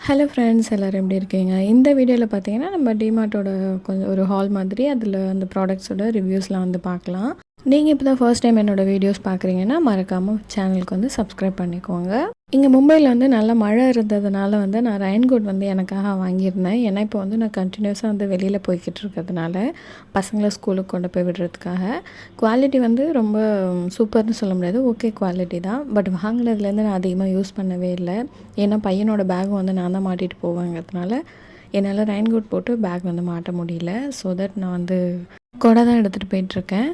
Hello friends எல்லோரும் எப்படி இருக்கீங்க? இந்த வீடியோவில் பார்த்தீங்கன்னா நம்ம டிமார்ட்டோட கொஞ்சம் ஒரு ஹால் மாதிரி அதில் அந்த ப்ராடக்ட்ஸோட ரிவ்யூஸ்லாம் வந்து பார்க்கலாம். நீங்கள் இப்போ தான் ஃபர்ஸ்ட் டைம் என்னோடய வீடியோஸ் பார்க்குறீங்கன்னா மறக்காமல் சேனலுக்கு வந்து சப்ஸ்கிரைப் பண்ணிக்கோங்க. இங்கே மும்பையில் வந்து நல்ல மழை இருந்ததுனால வந்து நான் ரெயின்கோட் வந்து எனக்காக வாங்கியிருந்தேன். ஏன்னா இப்போ வந்து நான் கண்டினியூஸாக வந்து வெளியில் போய்கிட்டு இருக்கிறதுனால பசங்களை ஸ்கூலுக்கு கொண்டு போய் விடுறதுக்காக. குவாலிட்டி வந்து ரொம்ப சூப்பர்னு சொல்ல முடியாது, ஓகே குவாலிட்டி தான். பட் வாங்கினதுலேருந்து நான் அதிகமாக யூஸ் பண்ணவே இல்லை. ஏன்னா பையனோட பேகும் வந்து நான் தான் மாட்டிகிட்டு போவேங்கிறதுனால என்னால் ரெயின்கோட் போட்டு பேக் வந்து மாட்ட முடியல. ஸோ தட் நான் வந்து கொடை தான் எடுத்துகிட்டு போயிட்டுருக்கேன்.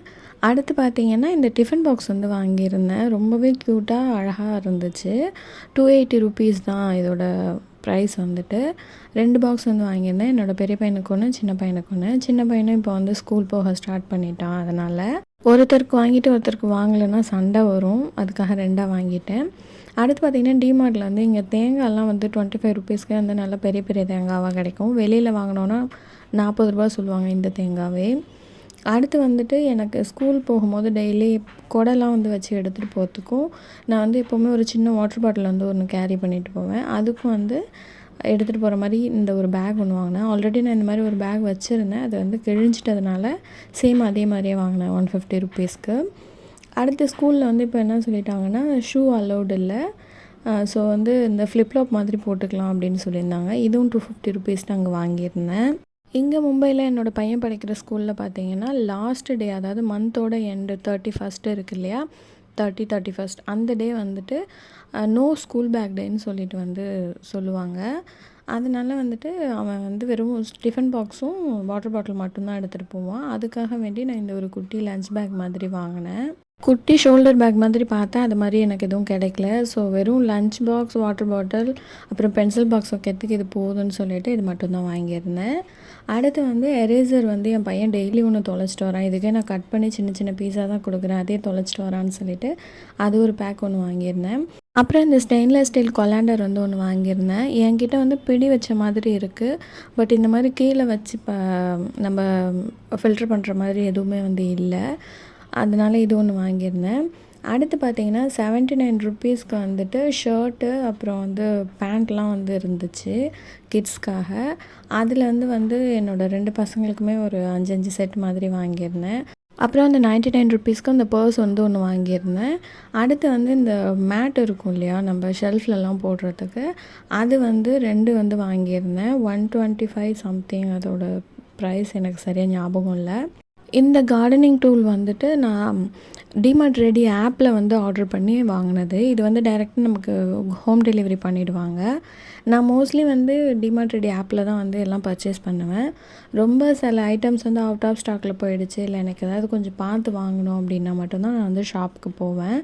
அடுத்து பார்த்திங்கன்னா இந்த டிஃபன் பாக்ஸ் வந்து வாங்கியிருந்தேன். ரொம்பவே க்யூட்டாக அழகாக இருந்துச்சு. 280 ருபீஸ் தான் இதோட ப்ரைஸ் வந்துட்டு. 2 பாக்ஸ் வந்து வாங்கியிருந்தேன். என்னோடய பெரிய பையனுக்கு ஒன்று, சின்ன பையனுக்கு ஒன்று. சின்ன பையனும் இப்போ வந்து ஸ்கூல் போக ஸ்டார்ட் பண்ணிட்டான். அதனால் ஒருத்தருக்கு வாங்கிட்டு ஒருத்தருக்கு வாங்கலைன்னா சண்டை வரும். அதுக்காக 2ஆக வாங்கிட்டேன். அடுத்து பார்த்திங்கன்னா டிமார்ட்டில் வந்து இங்கே தேங்காயெல்லாம் வந்து 25 ருபீஸ்க்கே வந்து நல்ல பெரிய பெரிய தேங்காவாக கிடைக்கும். வெளியில் வாங்கினோன்னா 40 ரூபா சொல்லுவாங்க இந்த தேங்காவே. அடுத்து வந்துட்டு எனக்கு ஸ்கூல் போகும்போது டெய்லி குடலாம் வந்து வச்சு எடுத்துகிட்டு போகிறதுக்கும் நான் வந்து எப்போவுமே ஒரு சின்ன வாட்டர் பாட்டில் வந்து ஒன்று கேரி பண்ணிட்டு போவேன். அதுக்கும் வந்து எடுத்துகிட்டு போகிற மாதிரி இந்த ஒரு பேக் ஒன்று வாங்கினேன். ஆல்ரெடி நான் இந்த மாதிரி ஒரு பேக் வச்சுருந்தேன். அது வந்து கிழிஞ்சிட்டதுனால சேம் அதே மாதிரியே வாங்கினேன் 150 ருபீஸ்க்கு. அடுத்து ஸ்கூலில் வந்து இப்போ என்ன சொல்லிட்டாங்கன்னா ஷூ அலௌடு இல்லை. ஸோ வந்து இந்த ஃப்ளிப்லாப் மாதிரி போட்டுக்கலாம் அப்படின்னு சொல்லியிருந்தாங்க. இதுவும் 250 ருபீஸ் தான் அங்கே வாங்கியிருந்தேன். இங்கே மும்பையில் என்னோடய பையன் படிக்கிற ஸ்கூலில் பார்த்தீங்கன்னா லாஸ்ட் டே, அதாவது மந்தோட எண்டு 31 இருக்கு இல்லையா, 31 அந்த டே வந்துட்டு நோ ஸ்கூல் பேக் டேன்னு சொல்லிட்டு வந்து சொல்லுவாங்க. அதனால வந்துட்டு அவன் வந்து வெறும் டிஃபன் பாக்ஸும் வாட்டர் பாட்டில் மட்டும்தான் எடுத்துகிட்டு போவான். அதுக்காக வேண்டி நான் இந்த ஒரு குட்டி லஞ்ச் பேக் மாதிரி வாங்கினேன். குட்டி ஷோல்டர் பேக் மாதிரி பார்த்தேன், அது மாதிரி எனக்கு எதுவும் கிடைக்கல. ஸோ வெறும் லஞ்ச் பாக்ஸ், வாட்டர் பாட்டில், அப்புறம் பென்சில் பாக்ஸ் வைக்கிறதுக்கு இது போதும்னு சொல்லிட்டு இது மட்டும்தான் வாங்கியிருந்தேன். அடுத்து வந்து எரேசர் வந்து என் பையன் டெய்லி ஒன்று தொலைச்சிட்டு வரான். இதுக்கே நான் கட் பண்ணி சின்ன சின்ன பீஸாக தான் கொடுக்குறேன், அதே தொலைச்சிட்டு வரான்னு சொல்லிட்டு அது ஒரு பேக் ஒன்று வாங்கியிருந்தேன். அப்புறம் இந்த ஸ்டெயின்லெஸ் ஸ்டீல் கொலாண்டர் வந்து ஒன்று வாங்கியிருந்தேன். என்கிட்ட வந்து பிடி வச்ச மாதிரி இருக்குது. பட் இந்த மாதிரி கீழே வச்சு நம்ம ஃபில்டர் பண்ணுற மாதிரி எதுவுமே வந்து இல்லை. அதனால் இது ஒன்று வாங்கியிருந்தேன். அடுத்து பார்த்திங்கன்னா 79 ருபீஸ்க்கு வந்துட்டு ஷர்ட்டு அப்புறம் வந்து பேண்ட்லாம் வந்து இருந்துச்சு கிட்ஸ்க்காக. அதில் வந்து என்னோடய 2 பசங்களுக்குமே ஒரு 5 செட் மாதிரி வாங்கியிருந்தேன். அப்புறம் அந்த 99 ருபீஸ்க்கு அந்த பர்ஸ் வந்து ஒன்று வாங்கியிருந்தேன். அடுத்து வந்து இந்த மேட் இருக்கும் இல்லையா நம்ம ஷெல்ஃப்லலாம் போடுறதுக்கு, அது வந்து 2 வந்து வாங்கியிருந்தேன். 125 சம்திங் அதோட ப்ரைஸ் எனக்கு சரியாக ஞாபகம் இல்லை. இந்த கார்டனிங் டூல் வந்துட்டு நான் டிமார்ட் ரெடி ஆப்பில் வந்து ஆர்டர் பண்ணி வாங்கினது. இது வந்து டைரெக்டாக நமக்கு ஹோம் டெலிவரி பண்ணிவிடுவாங்க. நான் மோஸ்ட்லி வந்து டிமார்ட் ரெடி ஆப்பில் தான் வந்து எல்லாம் பர்ச்சேஸ் பண்ணுவேன். ரொம்ப சில ஐட்டம்ஸ் வந்து அவுட் ஆஃப் ஸ்டாக்கில் போயிடுச்சு, இல்லை எனக்கு ஏதாவது கொஞ்சம் பார்த்து வாங்கணும் அப்படின்னா மட்டும்தான் நான் வந்து ஷாப்புக்கு போவேன்.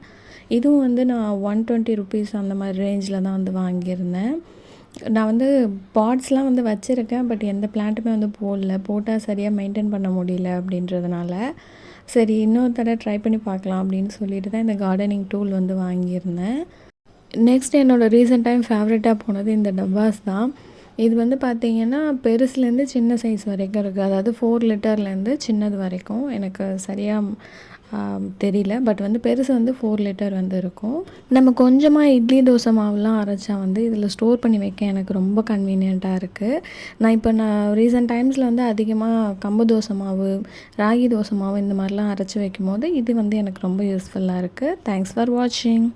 இதுவும் வந்து நான் 120 ருபீஸ் அந்த மாதிரி ரேஞ்சில் தான் வந்து வாங்கியிருந்தேன். நான் வந்து பாட்ஸ்லாம் வந்து வச்சுருக்கேன், பட் எந்த பிளான்ட்டுமே வந்து போட்டால் சரியாக மெயின்டைன் பண்ண முடியல அப்படின்றதுனால சரி இன்னொரு தடவை ட்ரை பண்ணி பார்க்கலாம் அப்படின்னு சொல்லிட்டு தான் இந்த கார்டனிங் டூல் வந்து வாங்கியிருந்தேன். நெக்ஸ்ட் என்னோடய ரீசெண்ட் டைம் ஃபேவரட்டாக போனது இந்த டப்பாஸ் தான். இது வந்து பார்த்திங்கன்னா பெருசுலேருந்து சின்ன சைஸ் வரைக்கும் இருக்குது. அதாவது 4 லிட்டர்லேருந்து சின்னது வரைக்கும் எனக்கு சரியாக தெரியல. பட் வந்து பெருசு வந்து 4 லிட்டர் வந்து இருக்கும். நம்ம கொஞ்சமாக இட்லி தோசை மாவுலாம் அரைச்சா வந்து இதில் ஸ்டோர் பண்ணி வைக்க எனக்கு ரொம்ப கன்வீனியண்ட்டாக இருக்குது. நான் ரீசெண்ட் டைம்ஸில் வந்து அதிகமாக கம்பு தோசை மாவு, ராகி தோசை மாவு இந்த மாதிரிலாம் அரைச்சி வைக்கும் போது இது வந்து எனக்கு ரொம்ப யூஸ்ஃபுல்லாக இருக்குது. தேங்க்ஸ் ஃபார் வாட்சிங்.